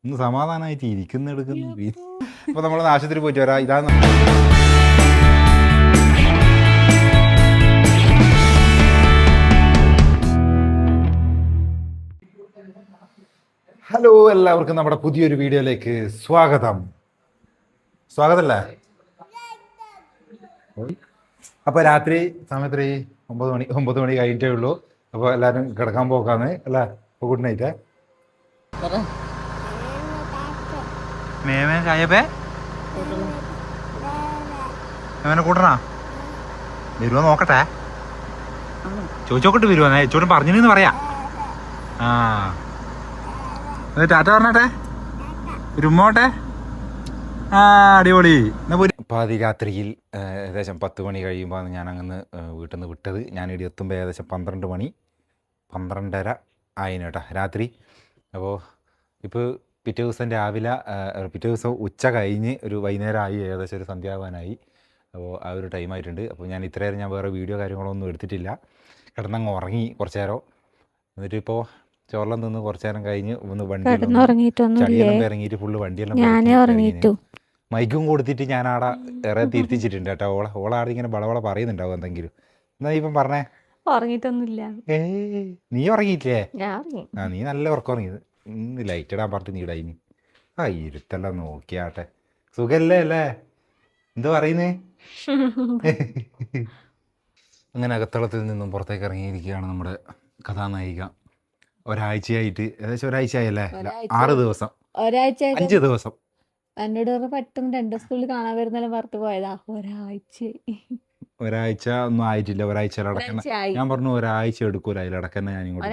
ഇന്ന് സമാധാനമായിട്ട് ഇരിക്കുന്ന എടുക്കുന്നു. അപ്പൊ നമ്മളൊന്ന് ആശുപത്രി പോയിട്ട് വരാം. ഇതാണ് ഹലോ, എല്ലാവർക്കും നമ്മുടെ പുതിയൊരു വീഡിയോയിലേക്ക് സ്വാഗതമല്ലേ? അപ്പൊ രാത്രി സമയത്ത് 9 മണി കഴിഞ്ഞിട്ടേ ഉള്ളൂ. അപ്പൊ എല്ലാരും കിടക്കാൻ പോക്കാന്ന് അല്ലേ? അപ്പൊ ഗുഡ് നൈറ്റ്. മേമേ ചായപ്പേ മേമനെ കൂട്ടണാ? വരുവോ നോക്കട്ടെ, ചോദിച്ചോക്കട്ട് വരുവോ? ചോട്ടും പറഞ്ഞിന്ന് പറയാ. ആ ടാറ്റ പറഞ്ഞട്ടെ, ഒരു ഉമ്മോട്ടെ. ആ അടിപൊളി. പാതിരാത്രിയിൽ ഏകദേശം 10 മണി കഴിയുമ്പോൾ ഞാൻ അങ്ങനെ വീട്ടിൽ നിന്ന് വിട്ടത്. ഞാനിവിടെ എത്തുമ്പോൾ ഏകദേശം 12:30 ആയിന് കേട്ടോ രാത്രി. അപ്പോൾ ഇപ്പോൾ പിറ്റേ ദിവസം ഉച്ച കഴിഞ്ഞ് ഒരു വൈകുന്നേരമായി, ഏകദേശം ഒരു സന്ധ്യാവാനായി. അപ്പോൾ ആ ഒരു ടൈമായിട്ടുണ്ട്. അപ്പോൾ ഞാൻ ഇത്രയേരം ഞാൻ വേറെ വീഡിയോ കാര്യങ്ങളൊന്നും എടുത്തിട്ടില്ല. കിടന്നങ്ങ് ഉറങ്ങി കുറച്ച് നേരം. എന്നിട്ടിപ്പോൾ ചോറെല്ലാം തിന്ന് കുറച്ച് നേരം കഴിഞ്ഞ് ഒന്ന് ചളിയെല്ലാം ഇറങ്ങിയിട്ട് ഫുള്ള് വണ്ടിയെല്ലാം മൈക്കും കൊടുത്തിട്ട് ഞാൻ ആടെ ഏറെ തിരുത്തിച്ചിട്ടുണ്ട് കേട്ടോ. ഓളാടെ ഇങ്ങനെ വളവള പറയുന്നുണ്ടാവും എന്തെങ്കിലും. എന്നാ ഇപ്പം പറഞ്ഞേ? ഉറങ്ങിയിട്ടൊന്നുമില്ല. നീ ഉറങ്ങിയില്ലേ? ആ നീ നല്ല ഉറക്കം ഉറങ്ങിയത്. ഇന്ന് ലൈറ്റ് ഇടാൻ പറഞ്ഞിട്ട് നീ ഇടായിന്. ആ ഇരുത്തെല്ലാം നോക്കിയാട്ടെ. സുഖല്ലേ അല്ലേ? എന്താ പറയുന്നേ? അങ്ങനെ അകത്തളത്തിൽ നിന്നും പുറത്തേക്ക് ഇറങ്ങിയിരിക്കുകയാണ് നമ്മുടെ കഥാനായിക. ഒരാഴ്ചയായിട്ട്, ഏകദേശം ഒരാഴ്ചയായല്ലേ? 6 ദിവസം, 5 ദിവസം. എന്നോട് പെട്ടെന്ന് 2 സ്കൂളിൽ കാണാൻ വരുന്നാലും പുറത്ത് പോയതാ. ഒരാഴ്ച ഒന്നും ആയിട്ടില്ല. ഒരാഴ്ച ഞാൻ പറഞ്ഞു ഒരാഴ്ച എടുക്കൂല അതിലടക്കന്നെ ഞാൻ ഇങ്ങോട്ട്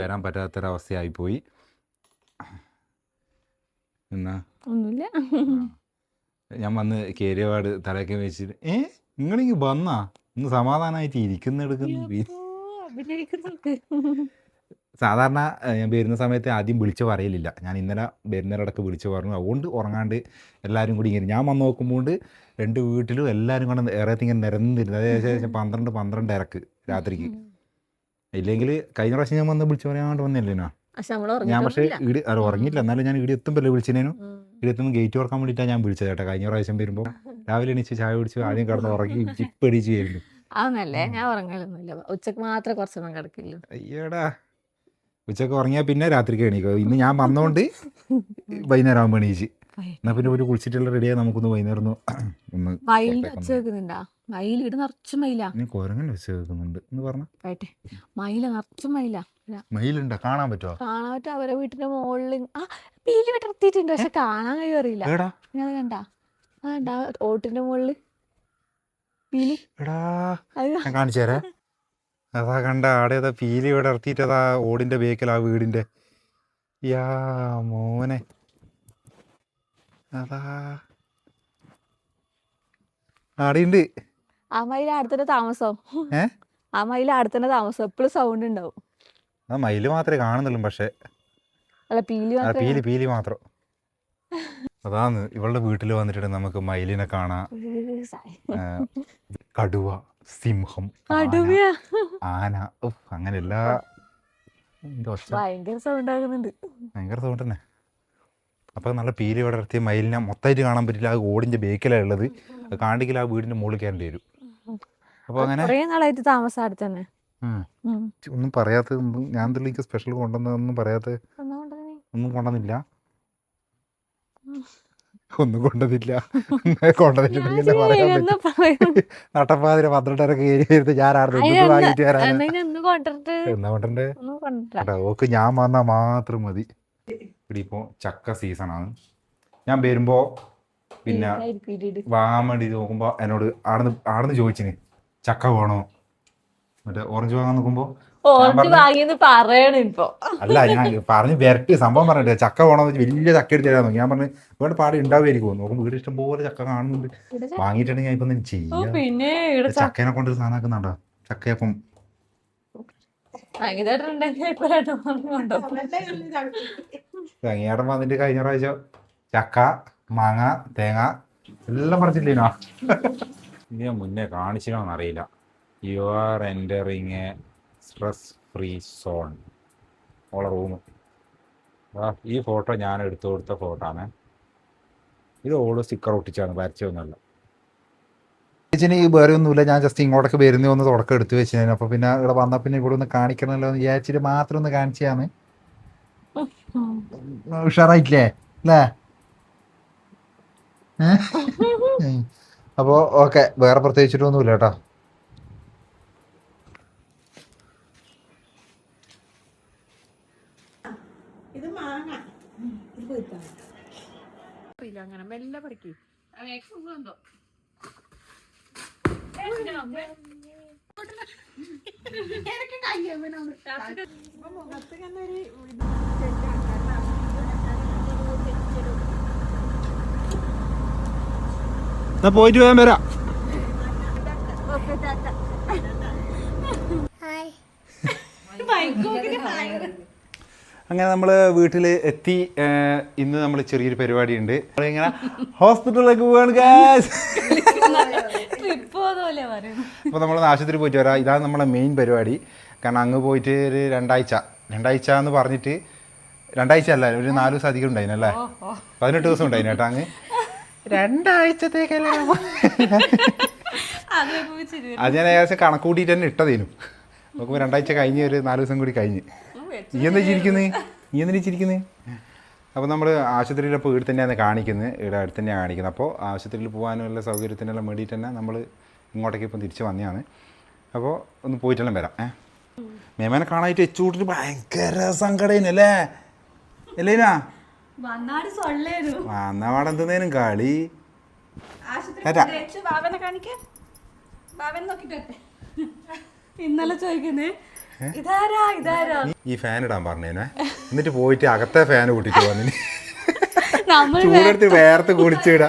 വരാൻ പറ്റാത്തൊരവസ്ഥയായി പോയി. എന്നാ ഒന്നുമില്ല, ഞാൻ വന്ന് കേരിയപാട് തലയൊക്കെ വെച്ചിട്ട് നിങ്ങളിങ്ങ് വന്നാ ഇന്ന് സമാധാനമായിട്ട് ഇരിക്കുന്ന എടുക്കുന്നു. സാധാരണ ഞാൻ വരുന്ന സമയത്ത് ആദ്യം വിളിച്ച് പറയലില്ല. ഞാൻ ഇന്നലെ വരുന്നവരോടൊക്കെ വിളിച്ച് പറഞ്ഞു. അതുകൊണ്ട് ഉറങ്ങാണ്ട് എല്ലാവരും കൂടി ഇങ്ങനെ ഞാൻ വന്ന് നോക്കുമ്പോൾ 2 വീട്ടിലും എല്ലാവരും കൊണ്ട് ഏറെത്തി ഇങ്ങനെ നിരന്നിരുന്നു. അതായത് ഏകദേശം 12 രാത്രിക്ക്. ഇല്ലെങ്കിൽ കഴിഞ്ഞ പ്രാവശ്യം ഞാൻ വന്ന് വിളിച്ച് പറയാണ്ട് വന്നില്ലേ ഞാൻ. പക്ഷേ ഉറങ്ങിയില്ല. എന്നാലും ഞാൻ ഇവിടെ എത്തുമ്പോൾ വിളിച്ചതിനു. ഇവിടെ എത്തുമ്പോൾ ഗേറ്റ് തുറക്കാൻ വേണ്ടിയിട്ടാണ് ഞാൻ വിളിച്ചത് കേട്ടോ. കഴിഞ്ഞ പ്രാവശ്യം വരുമ്പോൾ രാവിലെ എണീച്ച് ചായ കുടിച്ച് ആദ്യം കിടന്ന് ഉറങ്ങി ചിപ്പടിച്ച് വരുന്നു. അതൊന്നല്ലേ, ഞാൻ ഉറങ്ങലൊന്നുമില്ല. ഉച്ചക്ക് മാത്രമേ കുറച്ചൊന്നും കിടക്കില്ല. അയ്യടാ, ഉച്ചക്ക് ഉറങ്ങിയാൽ പിന്നെ രാത്രിക്ക് എണീക്കും. ഇന്ന് ഞാൻ വന്നോണ്ട് വൈകുന്നേരം ആകുമ്പോൾ എണീച്ച്. എന്നാ പിന്നെ ഒരു കുളിച്ചിട്ടുള്ള റെഡിയായി നമുക്കൊന്ന് വൈകുന്നേരം ഒന്ന് കുരങ്ങൻ വെച്ച് കേൾക്കുന്നുണ്ട് എന്ന് പറഞ്ഞ മയിലുണ്ടോ? കാണാൻ പറ്റുമോ? കാണാൻ പറ്റും. അവരെ വീട്ടിന്റെ മുകളിൽ പീലി വിടർത്തിയിട്ടുണ്ട്. പക്ഷെ കാണാൻ കഴിയറിയില്ല. കണ്ടാ ഓട്ടിന്റെ മുകളില് പീലി. ഞാൻ കാണിച്ചു തരാം. അതാ കണ്ട ആടെ അതാ പീലി ഇവിടെ ഇറത്തിയിട്ട് അതാ ഓടിന്റെ ബേക്കൽ ആ വീടിന്റെ. യാ മോനെ, അതാ ആടെയുണ്ട്. ആ മയില് അടുത്തന്നെ താമസം. ആ മയില് അടുത്തന്നെ താമസം. എപ്പോഴും സൗണ്ട് ഉണ്ടാവും. ആ മയില് മാത്രമേ കാണുന്നുള്ളൂ. പക്ഷെ അല്ല, പീലി മാത്രം. അതാന്ന് ഇവളുടെ വീട്ടിൽ വന്നിട്ട് നമുക്ക് മയിലിനെ കാണാം. കടുവ, സിംഹം, ആന, അങ്ങനെ എല്ലാ ഭയങ്കര സൗണ്ട് ആകുന്നുണ്ട്. ഭയങ്കര സൗണ്ട് തന്നെ. അപ്പൊ നല്ല പീലി വിടർത്തിയ മയിലിനെ മൊത്തമായിട്ട് കാണാൻ പറ്റില്ല. ആ ഓടിന്റെ ബേക്കിലാണ് ഉള്ളത്. അത് കാണ്ടെങ്കിൽ ആ വീടിന്റെ മുകളിൽ കയറേണ്ടി വരും. അപ്പൊ അങ്ങനെ താമസം അടുത്തന്നെ. ഒന്നും പറയാത്ത, ഞാൻ എന്തെങ്കിലും സ്പെഷ്യൽ കൊണ്ടുവന്നതൊന്നും പറയാത്ത, ഒന്നും കൊണ്ടുവന്നില്ല. കൊണ്ടുവന്നിട്ടുണ്ടെങ്കിൽ നട്ടപ്പാതിര 12:30 കയറി വരുന്നത് ഞാൻ വാങ്ങിട്ട് വരാൻ. എന്നാ കൊണ്ടേ ഓക്ക് ഞാൻ വന്നാൽ മാത്രം മതി. ഇവിടെ ഇപ്പോൾ ചക്ക സീസണാണ്. ഞാൻ വരുമ്പോ പിന്നെ വാങ്ങാൻ വേണ്ടി നോക്കുമ്പോ എന്നോട് ആടുന്ന് ചോദിച്ചിന് ചക്ക വേണോ, മറ്റേ ഓറഞ്ച് വാങ്ങാൻ നോക്കുമ്പോ അല്ല ഞാൻ പറഞ്ഞു വരട്ട് സംഭവം പറഞ്ഞിട്ട് ചക്ക വേണോ വലിയ ചക്ക എടുത്ത് തരാൻ നോക്കി. ഞാൻ പറഞ്ഞു ഇവിടെ പാടി ഉണ്ടാവുമായിരിക്കും. നോക്കുമ്പോൾ വീട് ഇഷ്ടം പോലെ ചക്ക കാണുന്നുണ്ട്. വാങ്ങിയിട്ടുണ്ടെങ്കിൽ ഞാൻ ഇപ്പൊ ചെയ്യാം. ചക്കേനെ കൊണ്ട് സാധനമാക്കുന്നുണ്ടോ? ചക്കയപ്പം തേങ്ങയാടം വന്നിട്ട് കഴിഞ്ഞ പ്രാവശ്യം ചക്ക, മാങ്ങ, തേങ്ങ എല്ലാം പറിച്ചില്ലേനോ? ഇനി ഞാൻ മുന്നേ കാണിച്ചിനോന്ന് അറിയില്ല. You are entering stress free zone ഓളെ റൂം. ഈ ഫോട്ടോ ഞാൻ എടുത്തു കൊടുത്ത ഫോട്ടോ ആണ്. ഇത് ഓള് സ്റ്റിക്കർ ഒട്ടിച്ചാണ്, വരച്ചൊന്നുമല്ല. ചേച്ചിന് ഈ വേറെ ഒന്നുമില്ല, ഞാൻ ജസ്റ്റ് ഇങ്ങോട്ടൊക്കെ വരുന്ന ഒന്ന് തുടക്കം എടുത്ത് വെച്ചിരുന്നു. അപ്പോൾ പിന്നെ ഇവിടെ വന്നാൽ പിന്നെ ഇവിടെ ഒന്ന് കാണിക്കണമല്ലോ എന്ന് വിചാരിച്ചിട്ട് മാത്രം ഒന്ന് കാണിച്ചാന്ന്. ഉഷാറായിട്ടില്ലേ അല്ലേ? അപ്പോൾ ഓക്കെ, വേറെ പ്രത്യേകിച്ചിട്ടൊന്നുമില്ല കേട്ടോ. അങ്ങനെ മെല്ലെ പഠിക്കും. പോയിട്ട് വേഗം വരാം. അങ്ങനെ നമ്മൾ വീട്ടിൽ എത്തി. ഇന്ന് നമ്മൾ ചെറിയൊരു പരിപാടി ഉണ്ട്. ഇങ്ങനെ ഹോസ്പിറ്റലിലേക്ക് പോവാണ് ഗായ്സ്. അപ്പോൾ നമ്മൾ ആശുപത്രി പോയിട്ട് വരാം. ഇതാണ് നമ്മളെ മെയിൻ പരിപാടി. കാരണം അങ്ങ് പോയിട്ട് ഒരു രണ്ടാഴ്ച എന്ന് പറഞ്ഞിട്ട്, രണ്ടാഴ്ച അല്ല, ഒരു 4 ദിവസം അധികം ഉണ്ടായിനല്ലേ, 18 ദിവസം ഉണ്ടായിന് കേട്ടോ. അങ്ങ് 2 ആഴ്ചത്തേക്കല്ലേ. അത് ഞാൻ ഏകദേശം കണക്ക് കൂട്ടിയിട്ട് തന്നെ ഇട്ടതേനു. നോക്കുമ്പോൾ 2 ആഴ്ച കഴിഞ്ഞ് ഒരു 4 ദിവസം കൂടി കഴിഞ്ഞ്. നീ എന്താ ചിരിക്കുന്നത്? അപ്പോൾ നമ്മൾ ആശുപത്രിയിലപ്പോൾ ഇവിടെ തന്നെയാണ് കാണിക്കുന്നത്, ഇവിടെ അടുത്ത് തന്നെയാണ് കാണിക്കുന്നത്. അപ്പോൾ ആശുപത്രിയിൽ പോകാനുള്ള സൗകര്യത്തിനെല്ലാം വേണ്ടിയിട്ട് തന്നെ നമ്മൾ ഇങ്ങോട്ടേക്ക് ഇപ്പം തിരിച്ച് വന്നതാണ്. അപ്പോൾ ഒന്ന് പോയിട്ടെല്ലാം വരാം. മേമനെ കാണാനായിട്ട് എച്ചൂട്ടിട്ട് ഭയങ്കര സങ്കടേനല്ലേ അല്ലേനാ? വന്നപാടെ എന്തെന്നേനും കളി. ഇന്നലെ ചോദിക്കുന്നേ ഈ ഫാൻ ഇടാൻ പറഞ്ഞേനെ, എന്നിട്ട് പോയിട്ട് അകത്തെ ഫാൻ കൂട്ടിട്ട് വന്നിന്. ചൂടെടുത്ത് വേർത്ത് കുടിച്ചിടാ,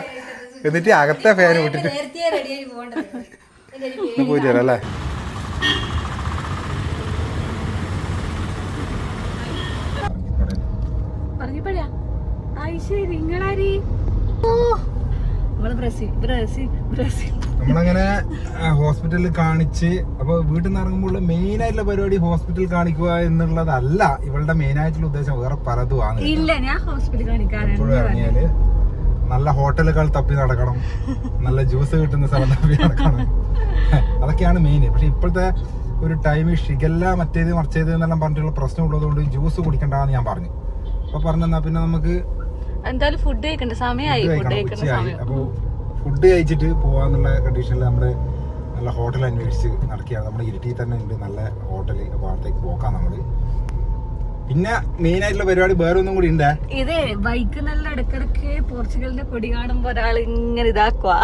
എന്നിട്ട് അകത്തെ ഫാൻ കൂട്ടിട്ട് പോയിട്ട് വരാം അല്ലേ? നമ്മളങ്ങനെ ഹോസ്പിറ്റലിൽ കാണിച്ച്, അപ്പൊ വീട്ടിൽ നിന്ന് ഇറങ്ങുമ്പോൾ മെയിൻ ആയിട്ടുള്ള പരിപാടി ഹോസ്പിറ്റൽ കാണിക്കുക എന്നുള്ളതല്ല ഇവളുടെ മെയിൻ ആയിട്ടുള്ള ഉദ്ദേശം. വേറെ പലതും ആണ്. എപ്പോഴും ഇറങ്ങിയാല് നല്ല ഹോട്ടലുകൾ തപ്പി നടക്കണം, നല്ല ജ്യൂസ് കിട്ടുന്ന സ്ഥലം തപ്പി നടക്കണം, അതൊക്കെയാണ് മെയിൻ. പക്ഷെ ഇപ്പോഴത്തെ ഒരു ടൈം ഷിഗല്ല മറ്റേത് മറിച്ചത് എന്നെല്ലാം പറഞ്ഞിട്ടുള്ള പ്രശ്നം ഉള്ളതുകൊണ്ട് ജ്യൂസ് കുടിക്കണ്ടെന്ന് ഞാൻ പറഞ്ഞു. അപ്പൊ പറഞ്ഞാ പിന്നെ നമുക്ക് എന്തായാലും ഫുഡ് കഴിക്കണ്ട സമയമായി. അപ്പൊ ഫുഡ് കഴിച്ചിട്ട് പോവാന്നുള്ള കണ്ടീഷനിൽ നമ്മുടെ നല്ല ഹോട്ടൽ അന്വേഷിച്ച് നടക്കുകയാണ്. നമ്മുടെ ഇരിട്ടിയിൽ തന്നെ ഉണ്ട് നല്ല ഹോട്ടൽ. അപ്പൊ അവിടത്തേക്ക് പോക്കാം നമ്മള്. പിന്നെ മെയിൻ ആയിട്ടുള്ള പരിപാടി വേറെ ഒന്നും കൂടി ഉണ്ട്. ഇതേ ബൈക്ക് നല്ല ഇടക്കിടക്ക് പോർച്ചുഗലിന്റെ കൊടി കാണുമ്പോ ഒരാൾ ഇങ്ങനെ ഇതാക്കുവാ.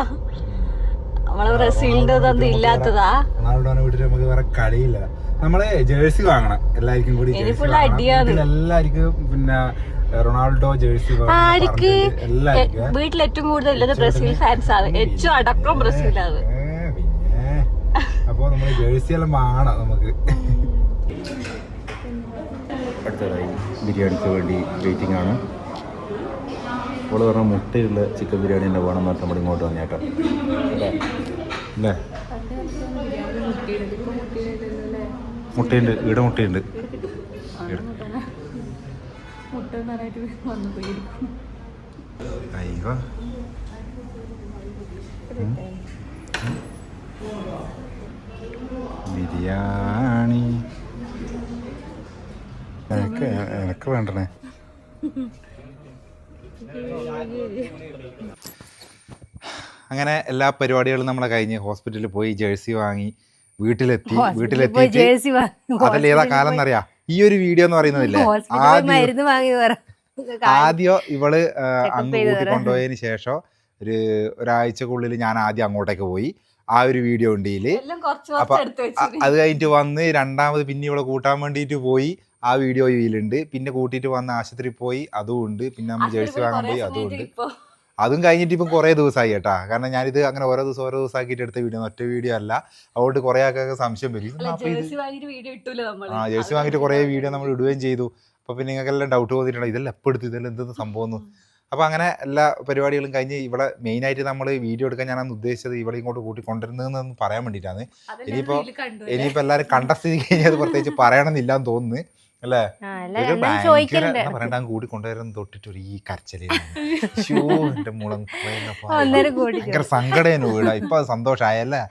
നമ്മളെ ബ്രസീലിന്റെ ഒന്നും ഇല്ലാത്തതാ. റൊണാൾഡോനെ വിട്ടിട്ട് നമുക്ക് വേറെ കളിയില്ല. നമ്മള് ജേഴ്സി വാങ്ങണം എല്ലാവർക്കും കൂടി. എല്ലാവർക്കും പിന്നെ റൊണാൾഡോ ജേഴ്സി വീട്ടിൽ ഏറ്റവും കൂടുതൽ ബ്രസീൽ ഫാൻസ് ആണ്. ഏറ്റവും അടക്കം ബ്രസീലാണ്. പിന്നെ അപ്പൊ നമ്മള് ജേഴ്സി എല്ലാം വാങ്ങണം നമുക്ക്. അടുത്തതായി ബിരിയാണിക്ക് വേണ്ടി വെയിറ്റിംഗ് ആണ്. അപ്പോൾ പറഞ്ഞ മുട്ടയുള്ള ചിക്കൻ ബിരിയാണി തന്നെ വേണം എന്ന് നമ്മൾ ഇങ്ങോട്ട് വന്നേട്ടോ അല്ലേ? മുട്ടയുണ്ട്, ഇവിടെ മുട്ടയുണ്ട്. അയ്യോ ബിരിയാണി എനക്ക് വേണ്ടേ? അങ്ങനെ എല്ലാ പരിപാടികളും നമ്മളെ കഴിഞ്ഞ് ഹോസ്പിറ്റലിൽ പോയി ജേഴ്സി വാങ്ങി വീട്ടിലെത്തി. അതല്ല ഏതാ കാലം എന്നറിയാ ഈ ഒരു വീഡിയോ എന്ന് പറയുന്നതില്ലേ? ആദ്യം ഇവള് അങ്ങ് കൂട്ടിക്കൊണ്ടുപോയതിന് ശേഷം ഒരാഴ്ചക്കുള്ളിൽ ഞാൻ ആദ്യം അങ്ങോട്ടേക്ക് പോയി. ആ ഒരു വീഡിയോ ഉണ്ട് ഇതില്. അപ്പൊ അത് കഴിഞ്ഞിട്ട് വന്ന് രണ്ടാമത് പിന്നെ ഇവിടെ കൂട്ടാൻ വേണ്ടിയിട്ട് പോയി. ആ വീഡിയോ ഇതിലുണ്ട്. പിന്നെ കൂട്ടിയിട്ട് വന്ന് ആശുപത്രി പോയി, അതും ഉണ്ട്. പിന്നെ നമ്മൾ ജേഴ്സി വാങ്ങാൻ പോയി, അതും ഉണ്ട്. അതും കഴിഞ്ഞിട്ട് ഇപ്പം കുറേ ദിവസമായി കേട്ടാ. കാരണം ഞാനിത് അങ്ങനെ ഓരോ ദിവസം ആക്കിയിട്ട് എടുത്ത വീഡിയോ, ഒറ്റ വീഡിയോ അല്ല. അതുകൊണ്ട് കുറെ ആൾക്കൊക്കെ സംശയം വരും. ജേഴ്സി വാങ്ങിയിട്ട് കുറേ വീഡിയോ നമ്മൾ ഇടുകയും ചെയ്തു. അപ്പൊ പിന്നെ നിങ്ങൾക്കെല്ലാം ഡൗട്ട് തോന്നിയിട്ടുണ്ടോ ഇതെല്ലാം എപ്പോൾ എടുത്തു, ഇതെല്ലാം എന്തെന്ന് സംഭവം. അപ്പോൾ അങ്ങനെ എല്ലാ പരിപാടികളും കഴിഞ്ഞ് ഇവിടെ മെയിനായിട്ട് നമ്മൾ വീഡിയോ എടുക്കാൻ ഞാനന്ന് ഉദ്ദേശിച്ചത് ഇവിടെ ഇങ്ങോട്ട് കൂട്ടി കൊണ്ടുവരുന്നതെന്ന് പറയാൻ വേണ്ടിയിട്ടാണ്. ഇനിയിപ്പോൾ എല്ലാവരും കണ്ട സ്ഥിതി കഴിഞ്ഞാൽ അത് പ്രത്യേകിച്ച് പറയണമെന്നില്ല എന്ന് തോന്നുന്നു അല്ലേ? പറയണ്ട കൂടി കൊണ്ടുവരുന്ന തൊട്ടിട്ടൊരു ഈ കരച്ചല് എന്റെ മുളം ഭയങ്കര സങ്കടേനു വീടാ. ഇപ്പൊ അത് സന്തോഷായല്ലേ?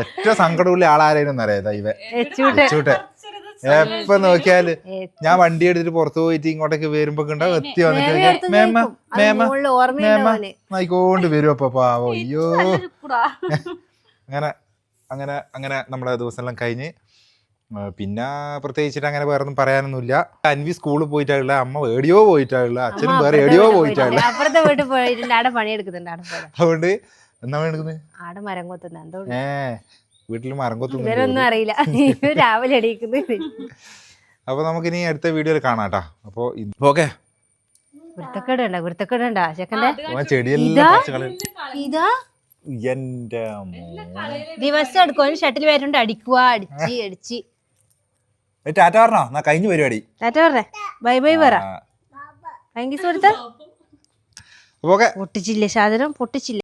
ഏറ്റവും സങ്കടമുള്ള ആളാരായിരുന്നു അറിയാ ഇവ ചൂട്ടെ. എപ്പൊ നോക്കിയാല് ഞാൻ വണ്ടി എടുത്തിട്ട് പുറത്തു പോയിട്ട് ഇങ്ങോട്ടേക്ക് വരുമ്പോ ഉണ്ടാവും എത്തി വന്നിട്ട് മേമ മേമ മേമ ആയിക്കൊണ്ട് വരും. അപ്പൊ പാവോ അയ്യോ. അങ്ങനെ അങ്ങനെ അങ്ങനെ നമ്മുടെ ദിവസമെല്ലാം കഴിഞ്ഞ് പിന്നെ പ്രത്യേകിച്ചിട്ട് അങ്ങനെ വേറെ ഒന്നും പറയാനൊന്നുമില്ല. അൻവി സ്കൂളിൽ പോയിട്ടായുള്ള, അമ്മ എവിടെയോ പോയിട്ടായുള്ള, അച്ഛനും വേറെ എവിടെയോ പോയിട്ടായുള്ള. അതുകൊണ്ട് എന്നാ എടുക്കുന്നത് വീട്ടിൽ മരം കൊത്തുന്നു അറിയില്ല. രാവിലെ അപ്പൊ നമുക്ക് ഇനി അടുത്ത വീഡിയോയിൽ കാണാം കേട്ടോ. അപ്പൊ ഓക്കെ ചെടിയെല്ലാം എന്റെ ദിവസം എടുക്കും ഷട്ടിൽ വരുന്നുണ്ട് അടിക്കുക അടിച്ച് അടിച്ച്. ടാറ്റ പറഞ്ഞോ എന്നാ കഴിഞ്ഞ പരിപാടി. ടാറ്റ പറഞ്ഞേ ബൈ ബൈ പറ. താങ്ക് യു സുഹൃത്ത്. ഓക്കെ പൊട്ടിച്ചില്ലേ സാധനം പൊട്ടിച്ചില്ല.